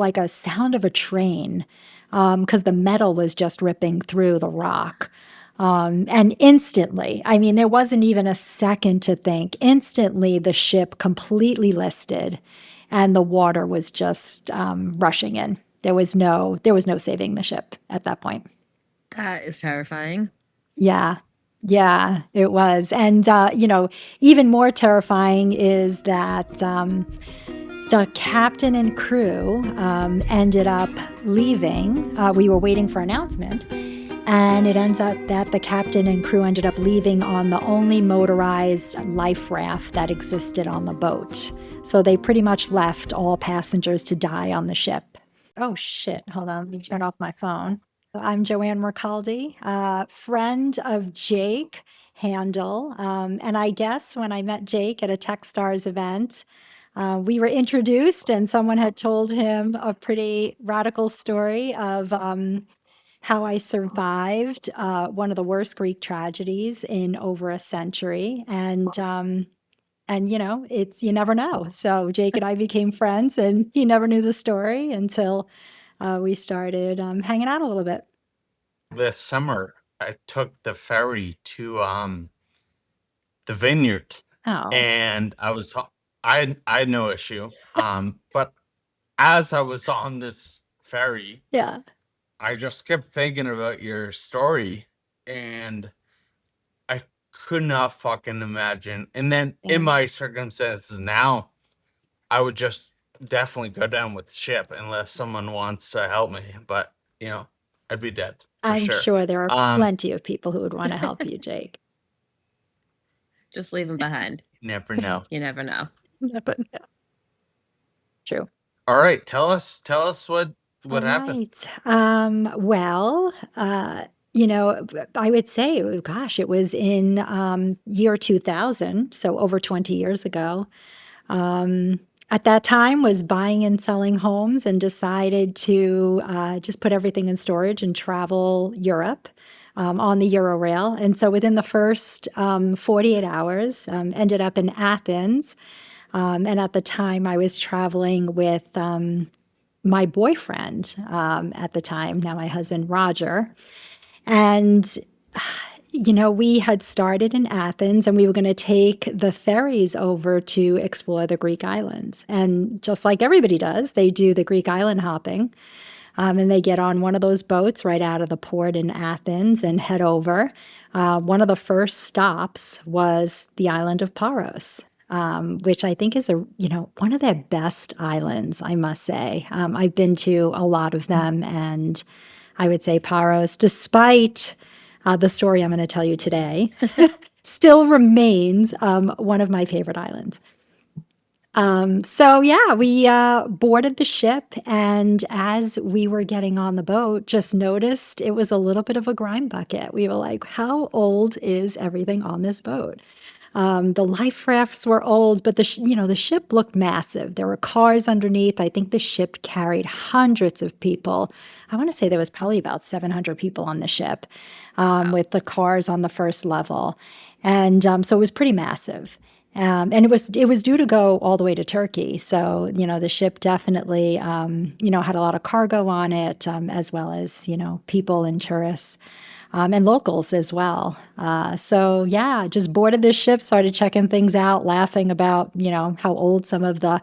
like a sound of a train, because the metal was just ripping through the rock. And instantly, I mean, there wasn't even a second to think. Instantly, the ship completely listed, and the water was just rushing in. There was no saving the ship at that point. That is terrifying. Yeah. Yeah, it was. And, even more terrifying is that the captain and crew ended up leaving. We were waiting for announcement. And it ends up that the captain and crew ended up leaving on the only motorized life raft that existed on the boat. So they pretty much left all passengers to die on the ship. Oh, shit. Hold on. Let me turn off my phone. I'm Joanne Mercaldi, friend of Jake Handel. And I guess when I met Jake at a Techstars event, we were introduced, and someone had told him a pretty radical story of how I survived one of the worst Greek tragedies in over a century. And it's you never know. So Jake and I became friends, and he never knew the story until we started hanging out a little bit. This summer, I took the ferry to the vineyard, Oh, and I had no issue. But as I was on this ferry, yeah. I just kept thinking about your story, and I could not fucking imagine. And then in Yeah. my circumstances now, I would just definitely go down with the ship unless someone wants to help me. But I'd be dead for I'm sure. sure there are Um, plenty of people who would want to help you, Jake. Just leave them behind. Never know. You never know. But no, true. All right, tell us what All happened. right. Well, I would say, oh, gosh, it was in year 2000, so over 20 years ago. Um, at that time, was buying and selling homes and decided to just put everything in storage and travel Europe on the Eurorail. And so within the first 48 hours, ended up in Athens. And at the time, I was traveling with my boyfriend at the time, now my husband, Roger. And, we had started in Athens and we were going to take the ferries over to explore the Greek islands. And just like everybody does, they do the Greek island hopping. And they get on one of those boats right out of the port in Athens and head over. One of the first stops was the island of Paros, which I think is one of their best islands, I must say. I've been to a lot of them, and I would say Paros, despite the story I'm going to tell you today, still remains one of my favorite islands. So yeah, we boarded the ship, and as we were getting on the boat, just noticed it was a little bit of a grime bucket. We were like, "How old is everything on this boat?" The life rafts were old, but the ship looked massive. There were cars underneath. I think the ship carried hundreds of people. I want to say there was probably about 700 people on the ship, Wow. with the cars on the first level, and so it was pretty massive. And it was due to go all the way to Turkey. So, the ship definitely, had a lot of cargo on it, as well as, people and tourists, and locals as well. So, yeah, just boarded this ship, started checking things out, laughing about, how old some of the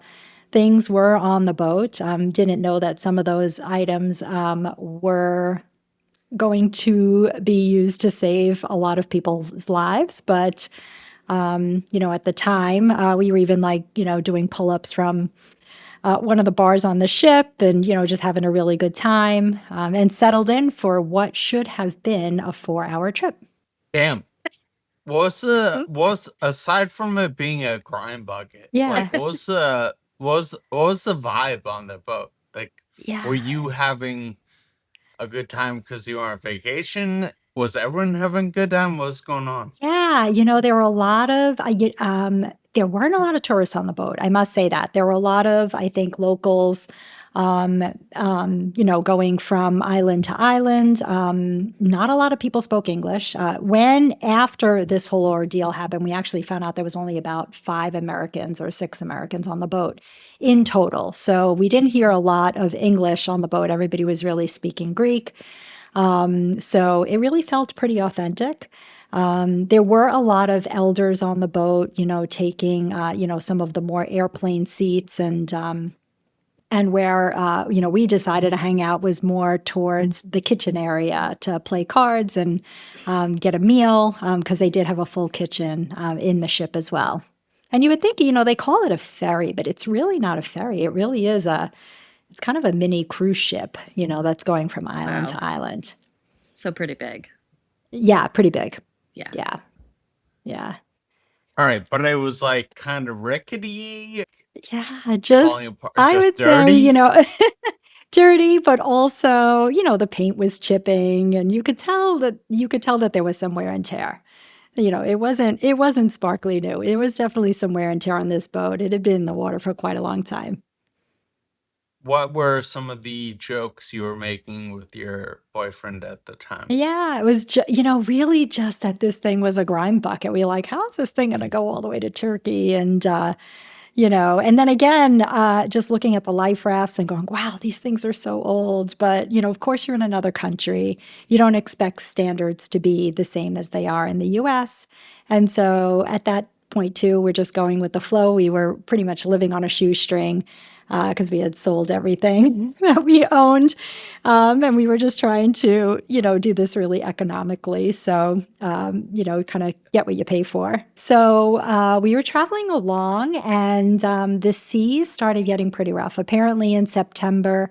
things were on the boat. Didn't know that some of those items were going to be used to save a lot of people's lives. But at the time, we were even doing pull ups from one of the bars on the ship and, just having a really good time, and settled in for what should have been a 4-hour trip. Damn. Was aside from it being a crime bucket, Yeah. like what was the vibe on the boat? Like, Yeah. were you having a good time because you were on vacation? Was everyone having a good time? What's going on? Yeah. There were a lot of, there weren't a lot of tourists on the boat. I must say that. There were a lot of, I think, locals, going from island to island. Not a lot of people spoke English. When after this whole ordeal happened, we actually found out there was only about 5 Americans or 6 Americans on the boat in total. So we didn't hear a lot of English on the boat. Everybody was really speaking Greek. So it really felt pretty authentic. There were a lot of elders on the boat, taking, some of the more airplane seats, and where, we decided to hang out was more towards the kitchen area to play cards and get a meal, because they did have a full kitchen in the ship as well. And you would think, they call it a ferry, but it's really not a ferry. It really is it's kind of a mini cruise ship, that's going from island Wow. to island. So pretty big. Yeah, pretty big. Yeah. Yeah. Yeah. All right, but it was like kind of rickety, Yeah, falling apart, I just would say, dirty. dirty, but also, the paint was chipping, and you could tell that there was some wear and tear. It wasn't sparkly new. It was definitely some wear and tear on this boat. It had been in the water for quite a long time. What were some of the jokes you were making with your boyfriend at the time? Yeah, it was really just that this thing was a grime bucket. We were like, "How is this thing gonna go all the way to Turkey?" And then again, just looking at the life rafts and going, wow, these things are so old. But, of course, you're in another country. You don't expect standards to be the same as they are in the US. And so at that point, too, we're just going with the flow. We were pretty much living on a shoestring because we had sold everything that we owned. And we were just trying to, do this really economically. So, kind of get what you pay for. So we were traveling along, and the seas started getting pretty rough. Apparently, in September,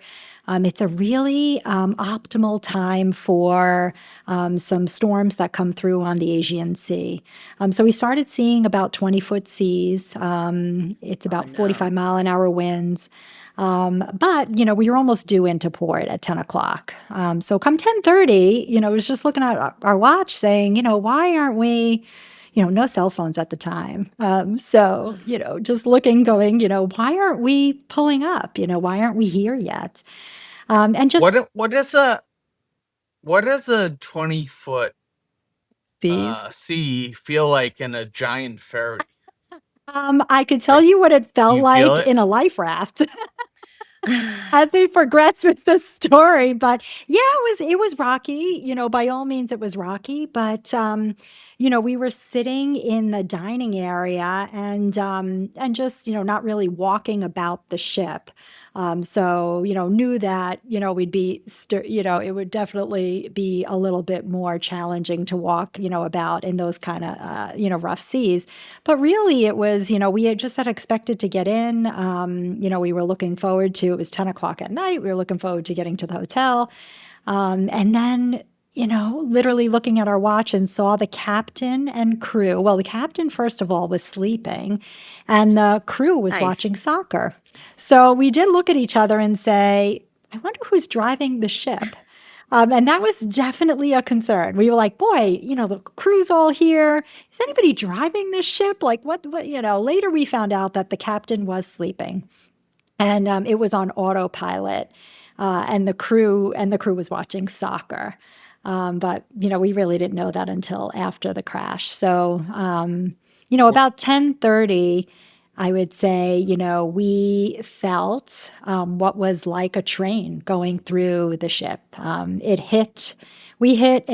it's a really optimal time for some storms that come through on the Asian Sea. So we started seeing about 20-foot seas. It's about no. 45-mile-an-hour winds. But we were almost due into port at 10 o'clock. So come 10:30, I was just looking at our watch saying, why aren't we, no cell phones at the time. So, just looking, going, why aren't we pulling up? Why aren't we here yet? And just What does a 20-foot these. sea feel like in a giant ferry? I could tell Like, you what it felt you feel like it? in a life raft. As we progress with the story. But yeah, it was rocky. By all means, it was rocky. But we were sitting in the dining area, and just not really walking about the ship. So knew that we'd be it would definitely be a little bit more challenging to walk about in those kind of rough seas. But really, it was, we had expected to get in. We were looking forward to, it was 10 o'clock at night. We were looking forward to getting to the hotel. And then, literally looking at our watch and saw the captain and crew. Well, the captain, first of all, was sleeping, and the crew was Nice. watching soccer. So we did look at each other and say, I wonder who's driving the ship. And that was definitely a concern. We were like, boy, the crew's all here. Is anybody driving this ship? Like, what, later we found out that the captain was sleeping, and it was on autopilot. And the crew was watching soccer. But, we really didn't know that until after the crash. So, about 10:30, I would say, we felt what was like a train going through the ship. We hit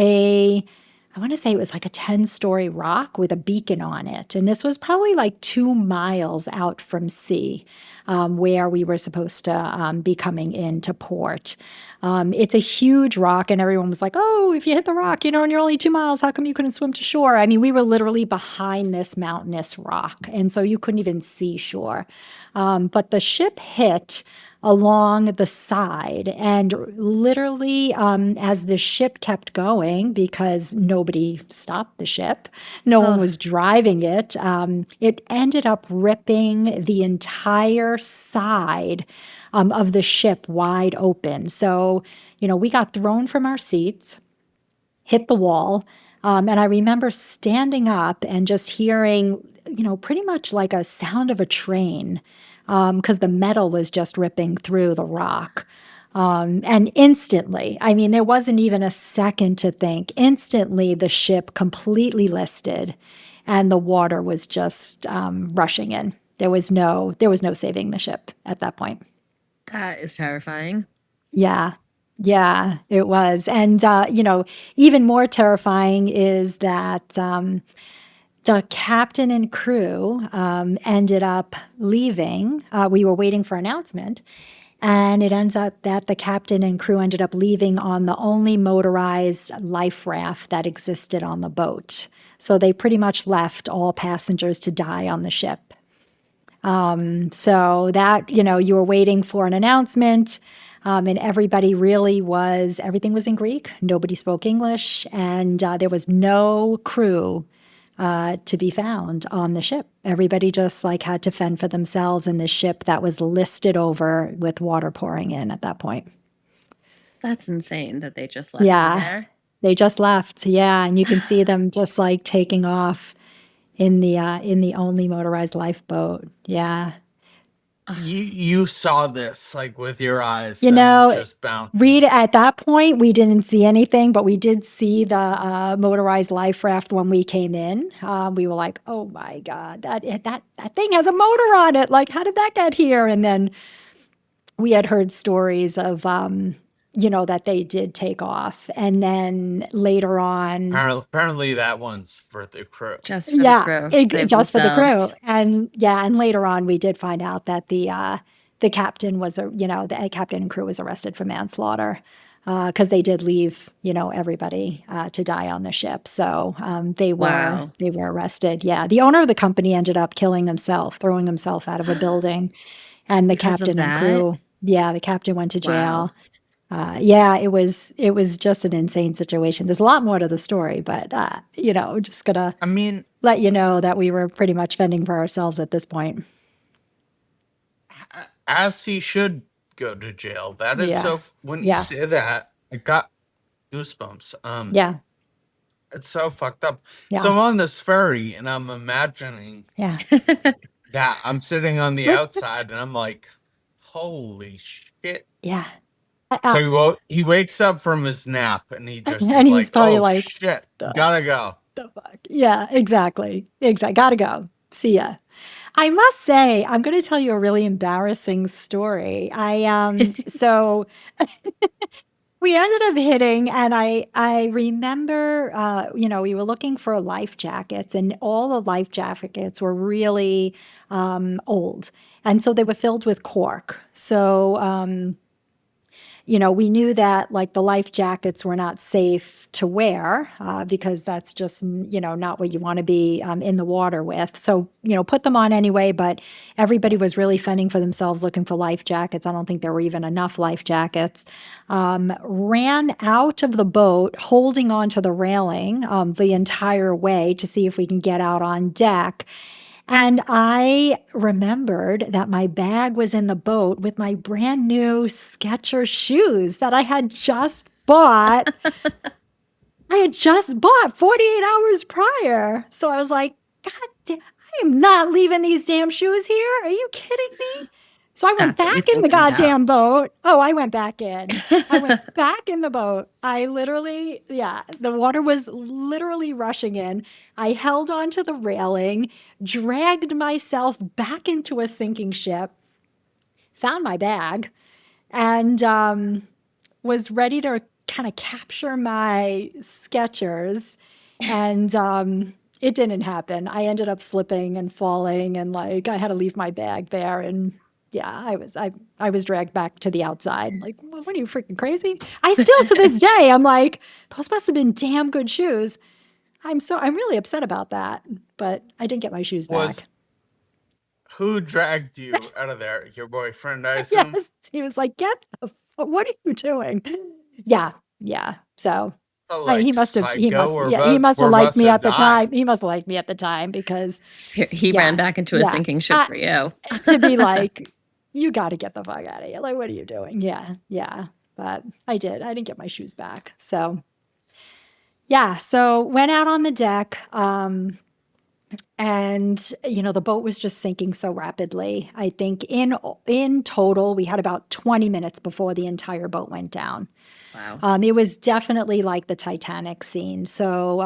I want to say it was like a 10-story rock with a beacon on it. And this was probably like 2 miles out from sea, where we were supposed to be coming into port. It's a huge rock, and everyone was like, oh, if you hit the rock, and you're only 2 miles, how come you couldn't swim to shore? I mean, we were literally behind this mountainous rock, and so you couldn't even see shore. But the ship hit along the side, and literally, as the ship kept going, because nobody stopped the ship, no one was driving it, it ended up ripping the entire side of the ship wide open. So, we got thrown from our seats, hit the wall. And I remember standing up and just hearing, pretty much like a sound of a train because the metal was just ripping through the rock. And instantly, I mean, there wasn't even a second to think. Instantly, the ship completely listed, and the water was just rushing in. There was no saving the ship at that point. That is terrifying. Yeah. Yeah, it was. And, even more terrifying is that the captain and crew ended up leaving. We were waiting for announcement. And it ends up that the captain and crew ended up leaving on the only motorized life raft that existed on the boat. So they pretty much left all passengers to die on the ship. So that, you were waiting for an announcement, and everything was in Greek. Nobody spoke English, and there was no crew to be found on the ship. Everybody just like had to fend for themselves in this ship that was listed over with water pouring in at that point. That's insane that they just left you Yeah, there. they just left. Yeah, and you can see them just like taking off in the only motorized lifeboat. Yeah. You saw this like with your eyes You and know, just bounced. at that point, we didn't see anything, but we did see the motorized life raft when we came in. We were like, "Oh my God, that thing has a motor on it! Like, how did that get here?" And then we had heard stories of, that they did take off, and then later on, Apparently that one's for the crew. Just for the yeah, crew. Save just for the crew, themselves. and later on, we did find out that the captain the captain and crew was arrested for manslaughter, because they did leave, everybody to die on the ship. So Wow. they were arrested. Yeah, the owner of the company ended up killing himself, throwing himself out of a building, and the Because of captain and that? crew. Yeah, the captain went to Wow. jail. Yeah, it was just an insane situation. There's a lot more to the story, but just gonna I mean, let you know that we were pretty much fending for ourselves at this point. as he should go to jail. That is Yeah. when you Yeah. say that, I got goosebumps. Yeah. It's so fucked up. So Yeah. I'm on this ferry and I'm imagining Yeah. that I'm sitting on the outside and I'm like, holy shit. Yeah. So he wakes up from his nap and he just And is he's like, probably oh like, shit, the gotta go. fuck? Yeah, exactly. Exactly. Gotta go. See ya. I must say, I'm going to tell you a really embarrassing story. So we ended up hitting, and I remember, we were looking for life jackets, and all the life jackets were really old, and so they were filled with cork. So we knew that like the life jackets were not safe to wear, because that's just, not what you want to be in the water with. So, put them on anyway, but everybody was really fending for themselves looking for life jackets. I don't think there were even enough life jackets. Ran out of the boat holding onto the railing the entire way to see if we can get out on deck. And I remembered that my bag was in the boat with my brand new Skechers shoes that I had just bought. I had just bought 48 hours prior. So I was like, God damn, I am not leaving these damn shoes here. Are you kidding me? So I went That's what you're back in the thinking about. goddamn boat. Oh, I went back in. I went back in the boat. The water was literally rushing in. I held onto the railing, dragged myself back into a sinking ship, found my bag, and was ready to kind of capture my Skechers, and it didn't happen. I ended up slipping and falling, and like I had to leave my bag there, and yeah, I was dragged back to the outside. Like, what are you freaking crazy? I still to this day I'm like, those must have been damn good shoes. I'm really upset about that, but I didn't get my shoes Was back. who dragged you out of there? Your boyfriend, I assume? Yes, he was like, what are you doing? Yeah, yeah. So But like psycho, he must have we're liked about me to at the die. time. He must have liked me at the time because, So he ran yeah, back into a yeah. sinking ship for you. To be like, you got to get the fuck out of here. Like, what are you doing? Yeah, yeah. But I did. I didn't get my shoes back. So, yeah. So went out on the deck, And, the boat was just sinking so rapidly. I think in total, we had about 20 minutes before the entire boat went down. Wow. It was definitely like the Titanic scene. So,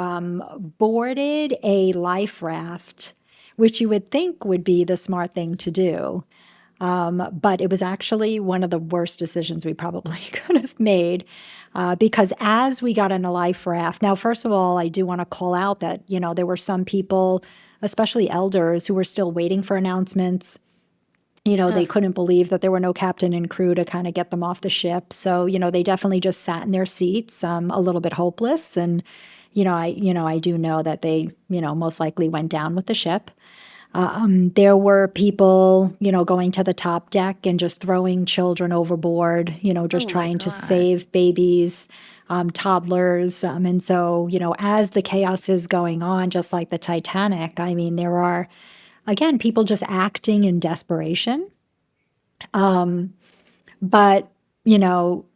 boarded a life raft, which you would think would be the smart thing to do. But it was actually one of the worst decisions we probably could have made, because as we got on a life raft, now, first of all, I do want to call out that, there were some people, especially elders, who were still waiting for announcements. They Ugh. couldn't believe that there were no captain and crew to kind of get them off the ship. So, they definitely just sat in their seats, a little bit hopeless. And, I do know that they, most likely went down with the ship. There were people, going to the top deck and just throwing children overboard, just Oh my trying to God. save babies, toddlers. And so, as the chaos is going on, just like the Titanic, I mean, there are, again, people just acting in desperation. But,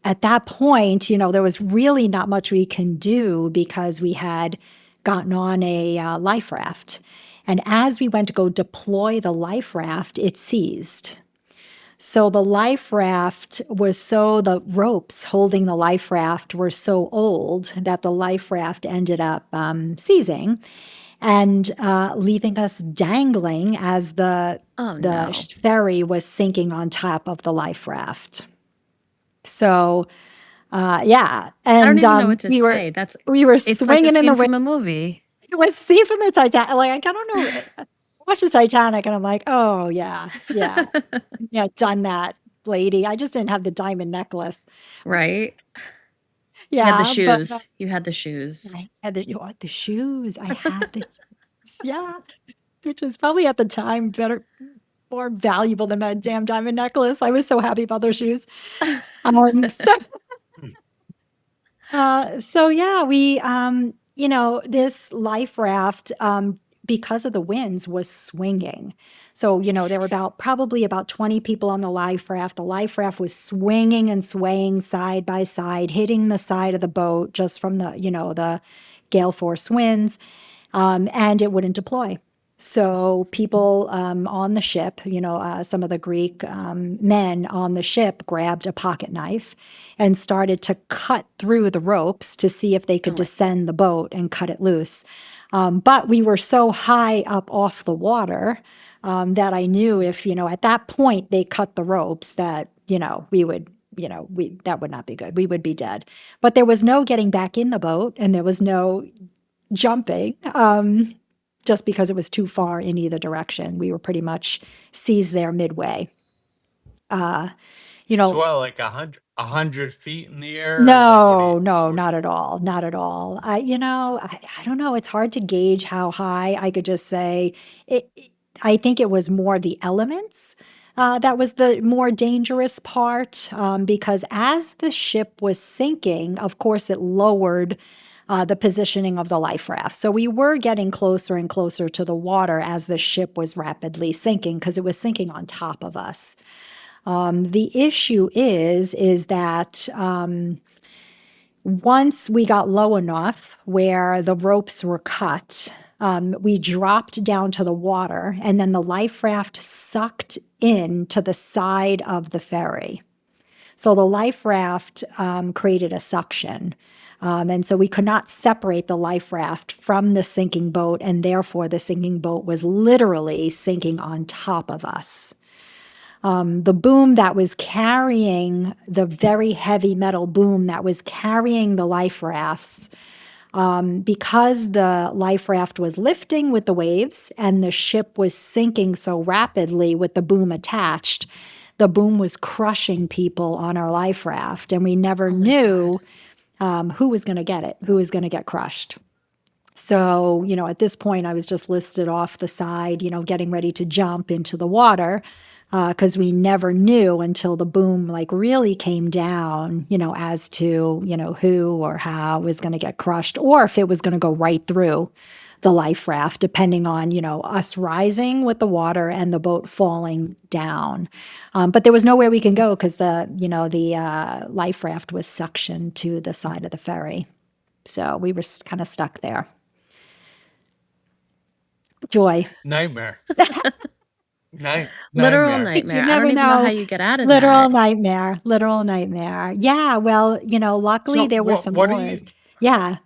at that point, there was really not much we can do because we had gotten on a life raft. And as we went to go deploy the life raft, it seized. So the ropes holding the life raft were so old that the life raft ended up seizing and leaving us dangling as Oh the no. ferry was sinking on top of the life raft. So, yeah, I don't and even know what to we were say. It's like a swinging in the scene wind. from a movie. It was safe from the Titanic. Like, I don't know. I watched the Titanic, and I'm like, oh yeah, yeah, yeah, done that, lady. I just didn't have the diamond necklace. Right? You had the Yeah, but shoes. You had the shoes. I had the shoes. I had the shoes. Yeah, which is probably at the time more valuable than my damn diamond necklace. I was so happy about those shoes. So so yeah, this life raft, because of the winds, was swinging. So, there were probably about 20 people on the life raft. The life raft was swinging and swaying side by side, hitting the side of the boat just from the gale force winds, and it wouldn't deploy. So people on the ship, some of the Greek men on the ship grabbed a pocket knife and started to cut through the ropes to see if they Oh could my. descend the boat and cut it loose. But we were so high up off the water that I knew if, at that point they cut the ropes that, we would, that would not be good. We would be dead. But there was no getting back in the boat and there was no jumping, just because it was too far in either direction. We were pretty much seized there midway. Uh, you So know, what, like 100 feet in the air? Like what do you? no, no, What? not at all, not at all. I don't know. It's hard to gauge how high. I could just say I think it was more the elements. That was the more dangerous part, because as the ship was sinking, of course, it lowered the positioning of the life raft. So we were getting closer and closer to the water as the ship was rapidly sinking because it was sinking on top of us. The issue is that once we got low enough where the ropes were cut, we dropped down to the water, and then the life raft sucked in to the side of the ferry. So the life raft created a suction. And so we could not separate the life raft from the sinking boat, and therefore the sinking boat was literally sinking on top of us. The boom that was carrying the very heavy metal boom that was carrying the life rafts, because the life raft was lifting with the waves and the ship was sinking so rapidly with the boom attached, the boom was crushing people on our life raft, and we never Oh my God. knew who was going to get it, who was going to get crushed. So, at this point, I was just listed off the side, getting ready to jump into the water because we never knew until the boom like really came down, as to, who or how was going to get crushed or if it was going to go right through the life raft, depending on, us rising with the water and the boat falling down. But there was nowhere we can go because the life raft was suctioned to the side of the ferry. So we were kind of stuck there. Joy. Nightmare. Literal Nightmare. nightmare. You I don't never even know how know. you get out of Literal that. nightmare. Literal nightmare. Yeah, well, luckily So there were some what do oars. you Yeah.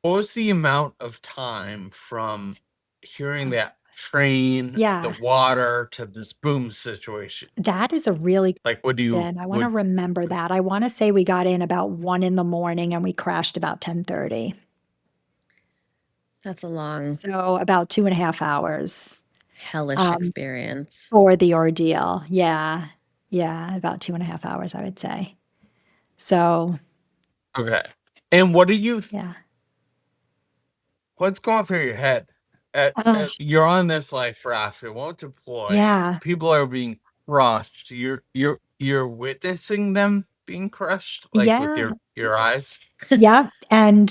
what was the amount of time from hearing that train, the Yeah. water, to this boom situation? That is a really good Like, what do you question. I wanna would remember that. I wanna say we got in about 1 in the morning and we crashed about 10:30. That's a long, So about 2.5 hours, hellish um, experience. for the ordeal. Yeah. Yeah, about 2.5 hours, I would say. So, Okay. And what do you yeah. what's going through your head? Oh, You're on this life raft, it won't deploy, yeah. people are being crushed, you're witnessing them being crushed, like, with Yeah. your eyes? Yeah, and,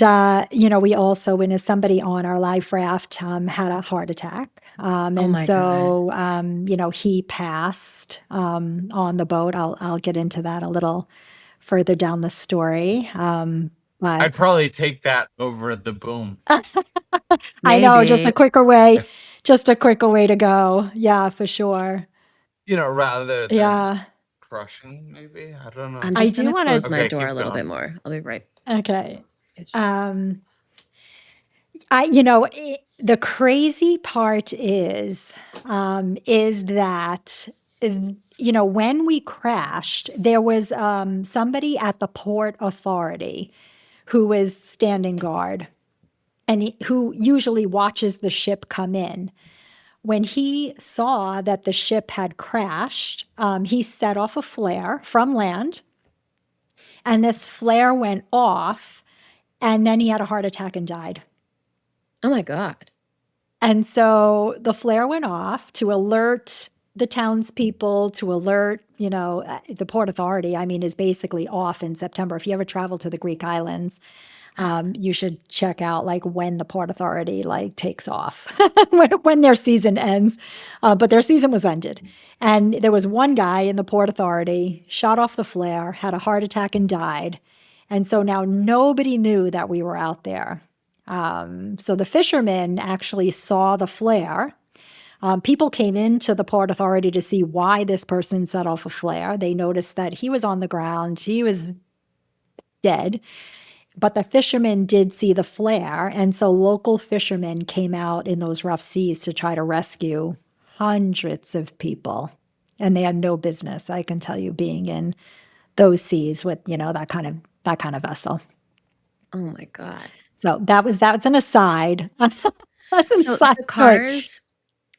we also witnessed somebody on our life raft, had a heart attack, Oh and my God. so, he passed, on the boat. I'll get into that a little further down the story, but I'd probably take that over the boom I know, Maybe. if just a quicker way to go. Yeah, for sure. rather than Yeah. crushing, maybe? I don't I'm know. I just do gonna wanna close my Okay, door a keep little going. bit more. I'll be right. okay. It's Um the crazy part is that, when we crashed, there was somebody at the port authority who was standing guard and who usually watches the ship come in. When he saw that the ship had crashed, he set off a flare from land, and this flare went off, and then he had a heart attack and died. Oh my God. And so the flare went off to alert the townspeople, to alert, the Port Authority, I mean, is basically off in September. If you ever travel to the Greek islands, you should check out like when the Port Authority like takes off, when their season ends. But their season was ended. And there was one guy in the Port Authority, shot off the flare, had a heart attack and died. And so now nobody knew that we were out there. So the fishermen actually saw the flare. People came into the Port Authority to see why this person set off a flare. They noticed that he was on the ground, he was dead, but the fishermen did see the flare. And so local fishermen came out in those rough seas to try to rescue hundreds of people. And they had no business, I can tell you, being in those seas with, that kind of vessel. Oh my God. So that's an aside. That's an So aside story.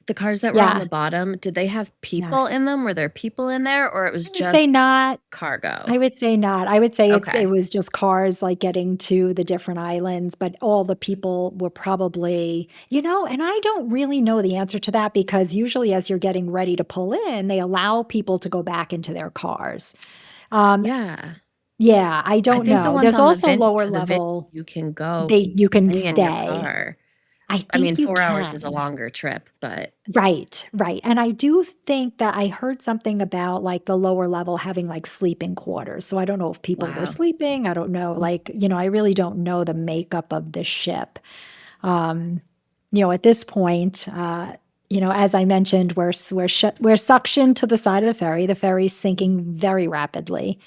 the cars that were on Yeah, the bottom, did they have yeah. people in them? Were there people in there, or it was I would say just not. cargo? I would say not. I would say it Okay. was just cars, like, getting to the different islands, but all the people were probably and I don't really know the answer to that because usually as you're getting ready to pull in, they allow people to go back into their cars. Um, Yeah. yeah, I I don't think the know. ones There's on the also vent lower to the vent, level you can go you can stay in your stay. car. I I mean, think you 4 hours is a can. longer trip, but Right, right, and I do think that I heard something about, like, the lower level having, like, sleeping quarters, so I don't know if people were wow. sleeping, I don't know, like, I really don't know the makeup of this ship. Um, at this point, as I mentioned, we're suctioned to the side of the ferry's sinking very rapidly.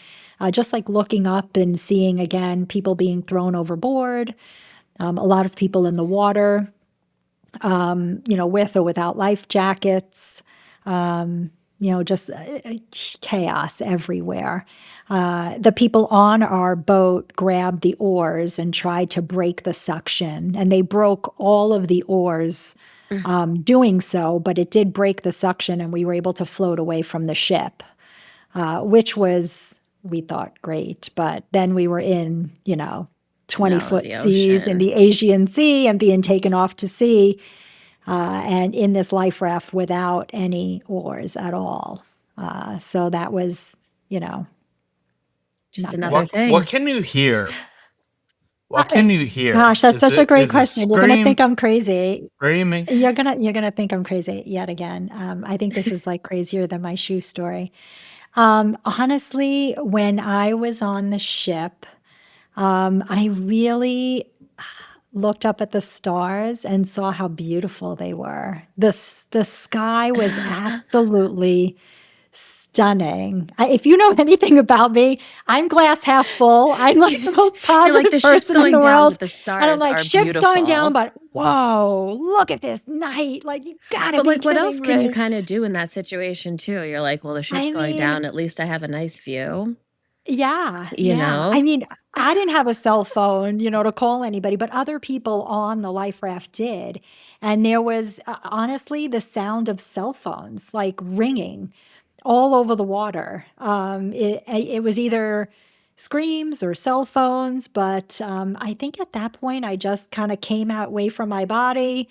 Just, like, looking up and seeing, again, people being thrown overboard, a lot of people in the water, with or without life jackets, just chaos everywhere. The people on our boat grabbed the oars and tried to break the suction, and they broke all of the oars Mm. doing so, but it did break the suction, and we were able to float away from the ship, which was, we thought, great. But then we were in, No, 20-foot the seas in ocean. the Aegean Sea and being taken off to sea, and in this life raft without any oars at all. So that was, Just not another good. What thing. can you hear? What can I you hear? Gosh, that's such a great Is it question. You're gonna scream, think I'm crazy. screaming? You're gonna think I'm crazy yet again. I think this is, like, crazier than my shoe story. Honestly, when I was on the ship, I really looked up at the stars and saw how beautiful they were. The sky was absolutely stunning. If you know anything about me, I'm glass half full. I'm like the most You're like, positive the ship's person in going the down, world. but the And I'm stars like, are ship's going down, beautiful. but whoa, look at this night. Like, you gotta But be like, what else kidding can you me. kind of do in that situation too? You're like, well, the ship's I going mean, down. At least I have a nice view, yeah, you yeah. I know? mean, I didn't have a cell phone, to call anybody, but other people on the life raft did. And there was honestly the sound of cell phones like ringing all over the water. It was either screams or cell phones, but I think at that point I just kind of came out away from my body.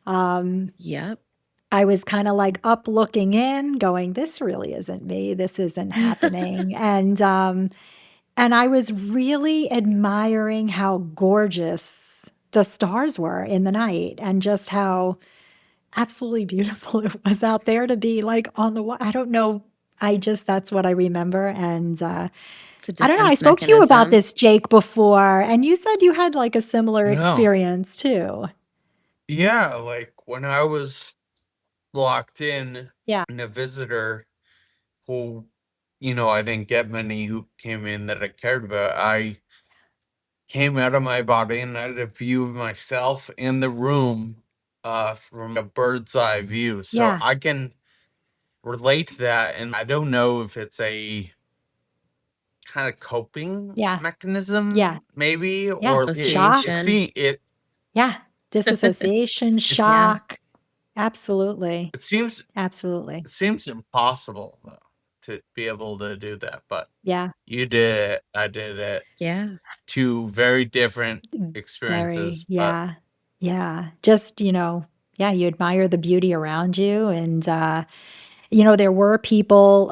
Um, Yep. I was kind of like up looking in, going, "This really isn't me. This isn't happening." And I was really admiring how gorgeous the stars were in the night, and just how absolutely beautiful it was out there to be like on the I don't know. That's what I remember. And It's a I don't know. I defense spoke to you about mechanism. this, Jake, before, and you said you had like a similar No. experience too. Yeah, like when I was locked Yeah. in a visitor who, I didn't get many who came in that I cared about. I came out of my body and I had a view of myself in the room from a bird's eye view. So Yeah. I can relate to that. And I don't know if it's a kind of coping Yeah. Yeah. mechanism, maybe, Yeah. or Shock. Association. Yeah. Disassociation, Yeah. shock. Absolutely. it seems Absolutely. it seems impossible though to be able to do that. But Yeah. you did it, I did it. Yeah. Two very different Very. experiences, but Yeah. Yeah. Just, yeah, you admire the beauty around you. And, there were people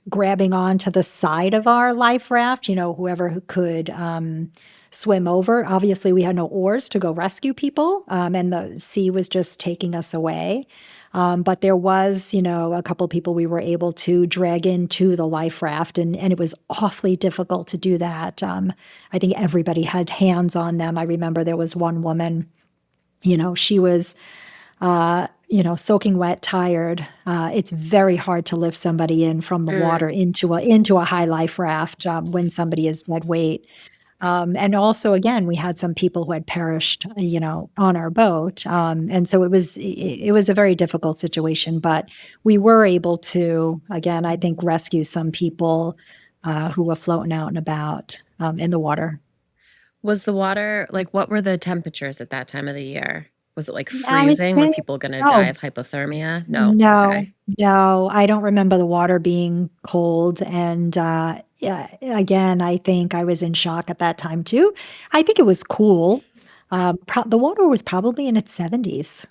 grabbing onto the side of our life raft, whoever who could swim over. Obviously, we had no oars to go rescue people, and the sea was just taking us away. But there was, a couple people we were able to drag into the life raft, and it was awfully difficult to do that. I think everybody had hands on them. I remember there was one woman, she was soaking wet, tired. It's very hard to lift somebody in from the water Mm. into a high life raft when somebody is dead weight. And also, again, we had some people who had perished, on our boat, and so it was a very difficult situation. But we were able to, again, I think, rescue some people who were floating out and about in the water. Was the water like, what were the temperatures at that time of the year? Was it like I would freezing? Were say people gonna die no. of hypothermia? No. No, Okay. no, I don't remember the water being cold, and, yeah, again, I think I was in shock at that time too. I think it was cool. The water was probably in its 70s,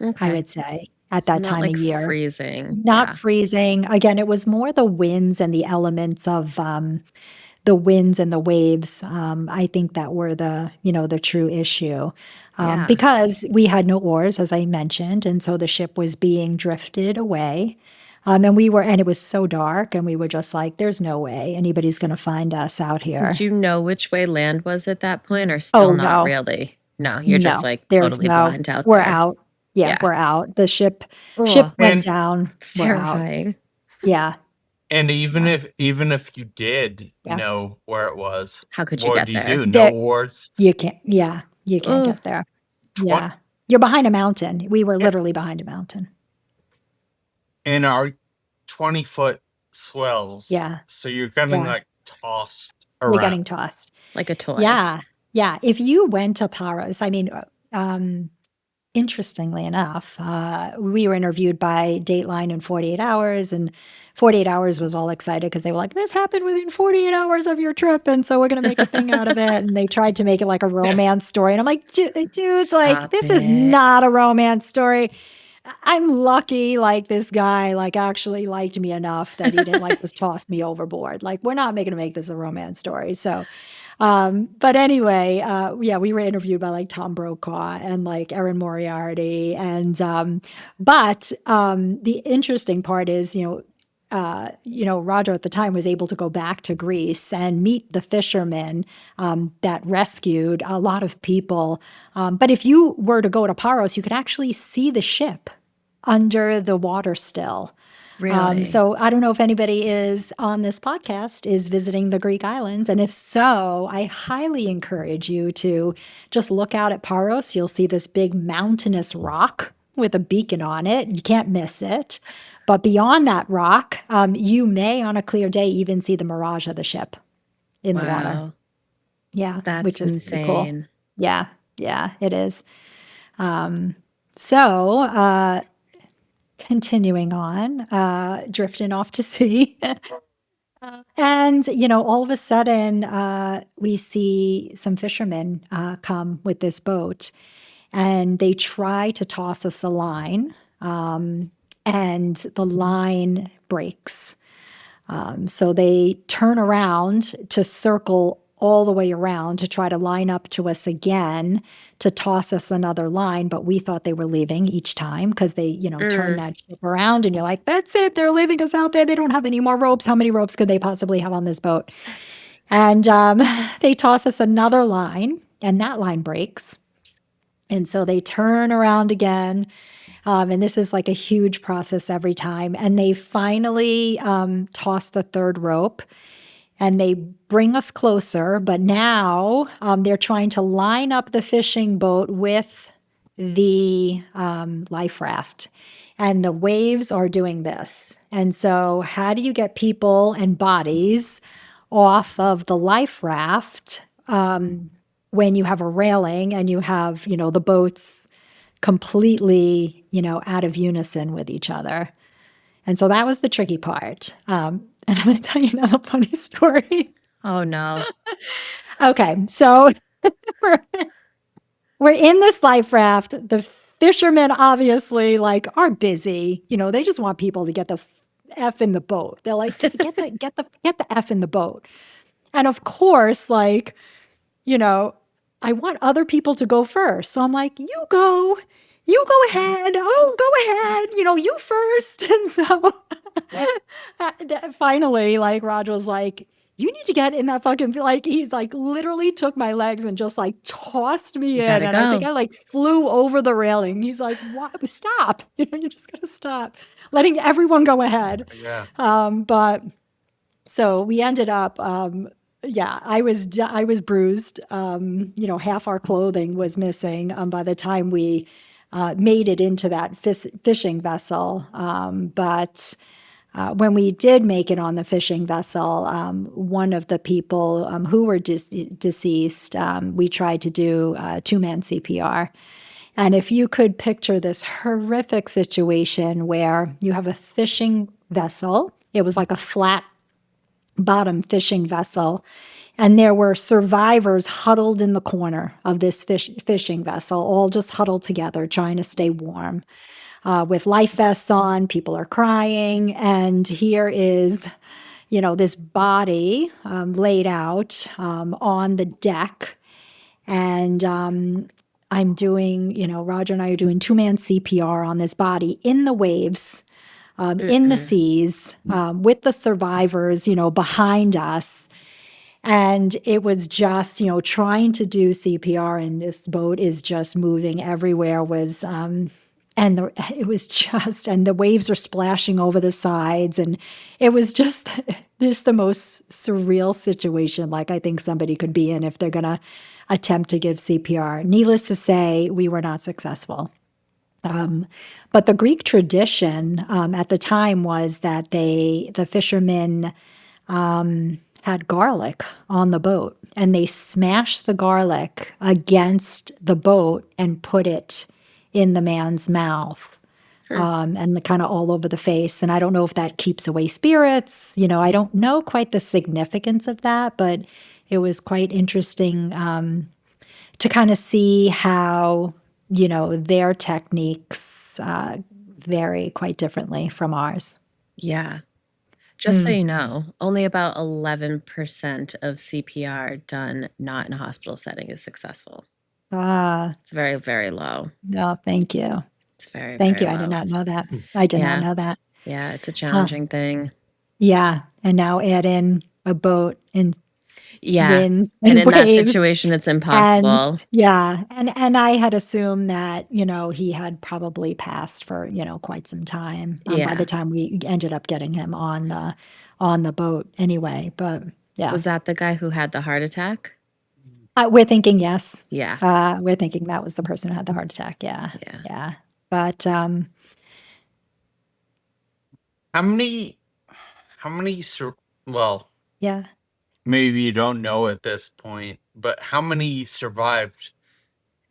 I Okay. would say, at So that not time of like year. freezing. Not Yeah. freezing. Again, it was more the winds and the elements of, the winds and the waves, I think that were the true issue, Yeah. because we had no oars, as I mentioned, and so the ship was being drifted away, and it was so dark, and we were just like, "There's no way anybody's gonna find us out Did here." you know which way land was at that point or still Oh, not no. really? No, you're just, No. like, There's totally no blind out we're there. out. Yeah, Yeah. we're out. The ship Oh, went and down. it's We're out. terrifying. Yeah, and yeah, even if you did yeah. know where it was, How could you what get do you there? do? No There oars? you can't yeah, you can't Oh, get there. Twen Yeah. You're behind a mountain. We were Yeah, literally behind a mountain. and our 20-foot swells, Yeah, so you're getting, yeah. like, tossed You're around. getting tossed. like a toy. Yeah, yeah. If you went to Paros, I mean, interestingly enough, we were interviewed by Dateline in 48 Hours, and 48 Hours was all excited because they were like, "This happened within 48 hours of your trip, and so we're gonna make a thing out of it." And they tried to make it like a romance story, and I'm like, Dudes, like, Stop this is it. not a romance story. I'm lucky, like, this guy, like, actually liked me enough that he didn't, like, just toss me overboard. Like, we're not making to make this a romance story." So, but anyway, yeah, we were interviewed by, like, Tom Brokaw and, like, Erin Moriarty, and, the interesting part is, Roger at the time was able to go back to Greece and meet the fishermen that rescued a lot of people. But if you were to go to Paros, you could actually see the ship under the water still. Really? So I don't know if anybody is on this podcast is visiting the Greek islands. And if so, I highly encourage you to just look out at Paros. You'll see this big mountainous rock with a beacon on it. You can't miss it. But beyond that rock, you may on a clear day even see the mirage of the ship in the water. Wow. Yeah, That's which is pretty cool. insane. Yeah, yeah, it is. So continuing on, drifting off to sea. And, all of a sudden, we see some fishermen come with this boat, and they try to toss us a line, and the line breaks. So they turn around to circle all the way around to try to line up to us again to toss us another line. But we thought they were leaving each time because they, turn that ship around and you're like, that's it. They're leaving us out there. They don't have any more ropes. How many ropes could they possibly have on this boat? And they toss us another line and that line breaks. And so they turn around again. And this is like a huge process every time. And they finally toss the third rope and they bring us closer. But now they're trying to line up the fishing boat with the life raft. And the waves are doing this. And so, how do you get people and bodies off of the life raft when you have a railing and you have, the boats completely, out of unison with each other? And so that was the tricky part. And I'm going to tell you another funny story. Oh, no. Okay, so we're, we're in this life raft. The fishermen obviously are busy. They just want people to get the F in the boat. They're like, get the F in the boat. And of course, I want other people to go first. So I'm like, you go ahead. Oh, go ahead. You first. And so finally, Roger was like, you need to get in that fucking, he's literally took my legs and just tossed me You in. gotta And I think go. I flew over the railing. He's like, what? Stop. You just gotta stop letting everyone go ahead. Yeah. But so we ended up, yeah, I was bruised. Half our clothing was missing by the time we made it into that fishing vessel. But when we did make it on the fishing vessel, one of the people who were deceased, we tried to do two-man CPR. And if you could picture this horrific situation where you have a fishing vessel, it was like a flat bottom fishing vessel, and there were survivors huddled in the corner of this fishing vessel, all just huddled together, trying to stay warm. With life vests on, people are crying, and here is, this body laid out on the deck, and I'm doing, Roger and I are doing two-man CPR on this body in the waves, in the seas, with the survivors, behind us. And it was just, trying to do CPR, and this boat is just moving everywhere it was just, and the waves are splashing over the sides. And it was just the most surreal situation I think somebody could be in if they're going to attempt to give CPR. Needless to say, we were not successful. But the Greek tradition at the time was that the fishermen had garlic on the boat, and they smashed the garlic against the boat and put it in the man's mouth, and kind of all over the face. And I don't know if that keeps away spirits. I don't know quite the significance of that, but it was quite interesting to kind of see how, their techniques vary quite differently from ours. Yeah. Just so you know, only about 11% of CPR done not in a hospital setting is successful. It's very, very low. No, thank you. It's very, Thank very you. I low. did not know that. I did not Yeah. know that. Yeah, it's a challenging thing. Yeah, and now add in a boat and Yeah, winds and and in that waves. situation, it's And impossible. yeah, and I had assumed that, he had probably passed for, quite some time, by the Yeah. time we ended up getting him on the boat anyway, but yeah. Was that the guy who had the heart attack? We're thinking yes. Yeah, We're thinking that was the person who had the heart attack, yeah, yeah. yeah. But, How many well, yeah. maybe you don't know at this point, but how many survived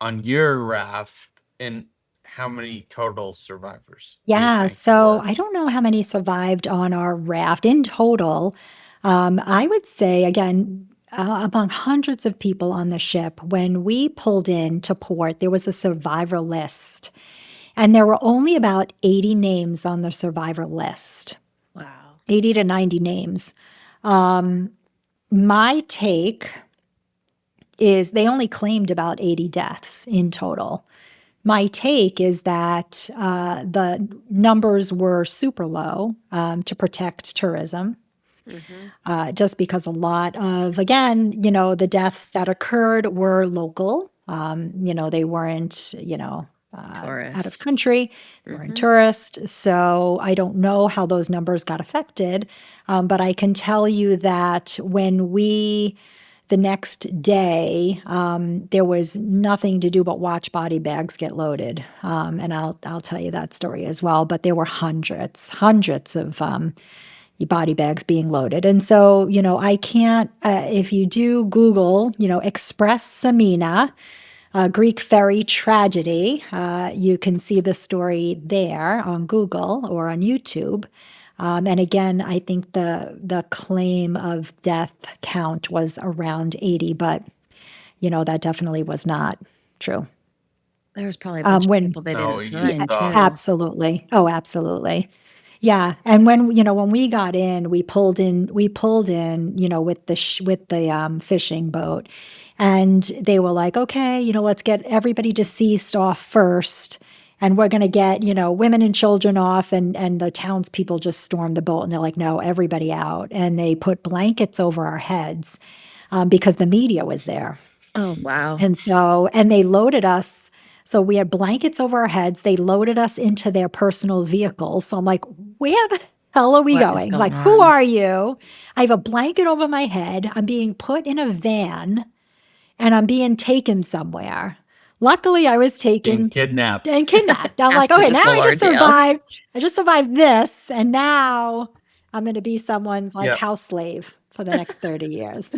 on your raft, and how many total survivors do you Yeah, think there so were? I don't know how many survived on our raft in total. I would say, again, among hundreds of people on the ship, when we pulled in to port, there was a survivor list, and there were only about 80 names on the survivor list, Wow. 80 to 90 names. My take is they only claimed about 80 deaths in total. My take is that the numbers were super low to protect tourism, Mhm. just because a lot of, again, the deaths that occurred were local. They weren't, out of Tourists. country, they weren't Mhm. tourists. So I don't know how those numbers got affected. But I can tell you that the next day, there was nothing to do but watch body bags get loaded, and I'll tell you that story as well. But there were hundreds of body bags being loaded, and so I can't. If you do Google, Express Samina, Greek ferry tragedy, you can see the story there on Google or on YouTube. And again, I think the claim of death count was around 80, but that definitely was not true. There was probably a bunch of When people they No, didn't you Yeah, find saw. too. absolutely. Oh, absolutely. Yeah, and when we got in, we pulled in, with the fishing boat, and they were like, okay, let's get everybody deceased off first, and we're gonna get women and children off, and the townspeople just stormed the boat, and they're like, no, everybody out, and they put blankets over our heads, because the media was there. Oh, wow. And they loaded us. So we had blankets over our heads. They loaded us into their personal vehicles. So I'm like, where the hell are we What is going? going Like, who on? are you? I have a blanket over my head. I'm being put in a van and I'm being taken somewhere. Luckily, I was Being taken kidnapped. and kidnapped. I'm like, After okay, this now whole I just ordeal. survived. I just survived this. And now I'm going to be someone's like Yep. house slave for the next 30 years.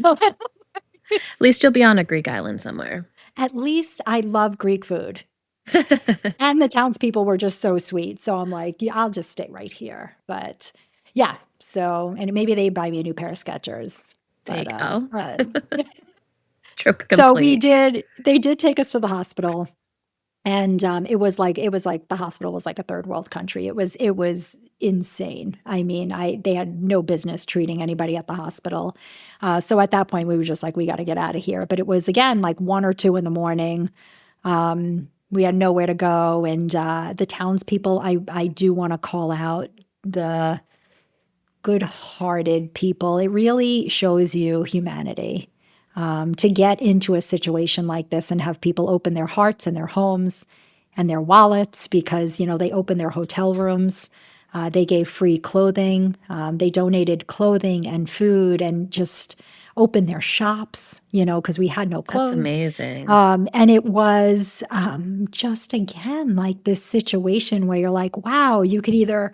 At least you'll be on a Greek island somewhere. At least I love Greek food. And the townspeople were just so sweet. So I'm like, yeah, I'll just stay right here. But yeah, so, and maybe they buy me a new pair of Skechers. There you But go. yeah. Trip So complete. they did take us to the hospital. And it was like the hospital was like a third world country. It was insane. I mean, they had no business treating anybody at the hospital. So at that point, we were just like, we got to get out of here. But it was again like 1 or 2 in the morning. We had nowhere to go, and the townspeople. I do want to call out the good-hearted people. It really shows you humanity, to get into a situation like this and have people open their hearts and their homes and their wallets because they opened their hotel rooms. They gave free clothing. They donated clothing and food and just opened their shops, because we had no That's clothes. amazing. And it was just again like this situation where you're like, wow, you could either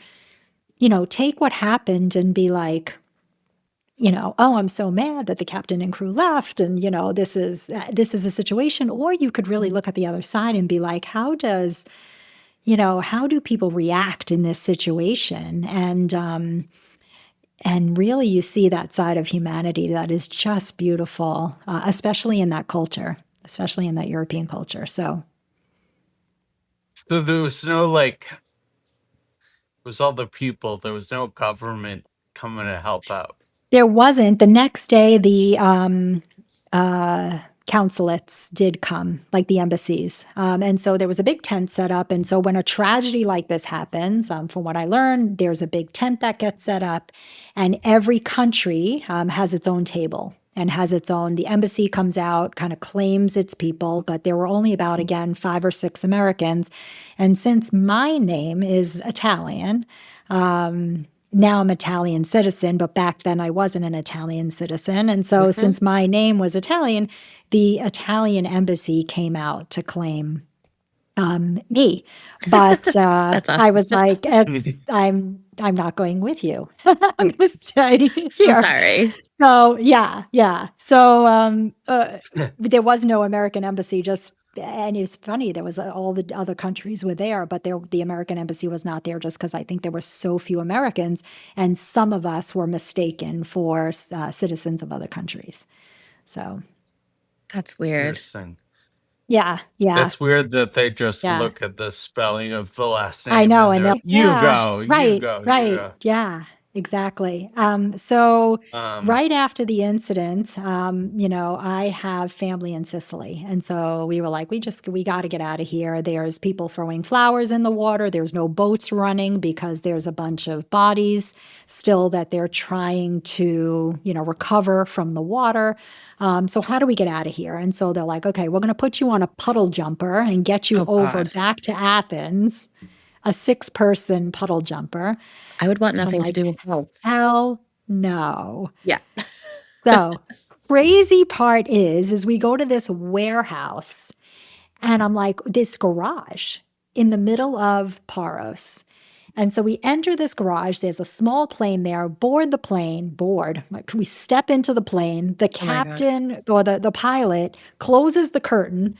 take what happened and be like, oh, I'm so mad that the captain and crew left, and this is a situation, or you could really look at the other side and be like, how do people react in this situation? And really, you see that side of humanity that is just beautiful, especially in that culture, especially in that European culture. So So there was no like, it was all the people. There was no government coming to help out. there wasn't. The next day, consulates did come, like the embassies. And so there was a big tent set up. And so when a tragedy like this happens, from what I learned, there's a big tent that gets set up, and every country has its own table and has its own. The embassy comes out, kind of claims its people, but there were only about, again, 5 or 6 Americans. And since my name is Italian, now I'm Italian citizen, but back then I wasn't an Italian citizen. And so Mhm. since my name was Italian, the Italian embassy came out to claim me. But That's I awesome. was like, I'm not going with you. I'm going to stay So here. sorry. So yeah. So there was no American embassy. And it's funny. There was all the other countries were there, but the American embassy was not there just because I think there were so few Americans, and some of us were mistaken for citizens of other countries. So That's weird. Interesting. yeah. That's weird that they just Yeah. look at the spelling of the last I name know, and and they're they'll like, "You yeah, go, you right, go, you right, go." yeah, exactly. So Um, right after the incident, I have family in Sicily, and so we were like, we got to get out of here. There's people throwing flowers in the water. There's no boats running because there's a bunch of bodies still that they're trying to, recover from the water. So how do we get out of here? And so they're like, okay, we're going to put you on a puddle jumper and get you Oh over God. back to Athens, a 6-person puddle jumper. I would want So I'm nothing to like, do with boats. hell no. Yeah. So crazy part is we go to this warehouse, and I'm like, this garage in the middle of Paros. And so we enter this garage. There's a small plane there. Board. Like, we step into the plane. The Oh my God. captain or the pilot closes the curtain.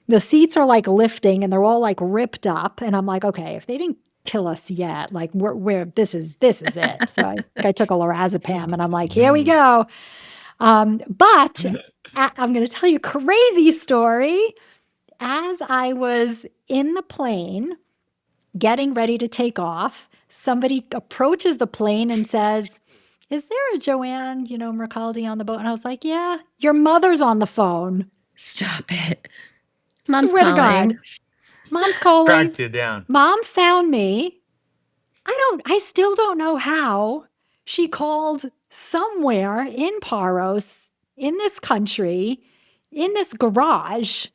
The seats are like lifting and they're all like ripped up. And I'm like, okay, if they didn't kill us yet, like we're this is it. So I took a lorazepam and I'm like, here we go. But I'm going to tell you a crazy story. As I was in the plane getting ready to take off, somebody approaches the plane and says, "Is there a Joanne, Mercaldi on the boat?" And I was like, "Yeah, your mother's on the phone." Stop it. Mom's Swear to God. calling. Mom's calling. tracked you down. Mom found me. I still don't know how she called somewhere in Paros, in this country, in this garage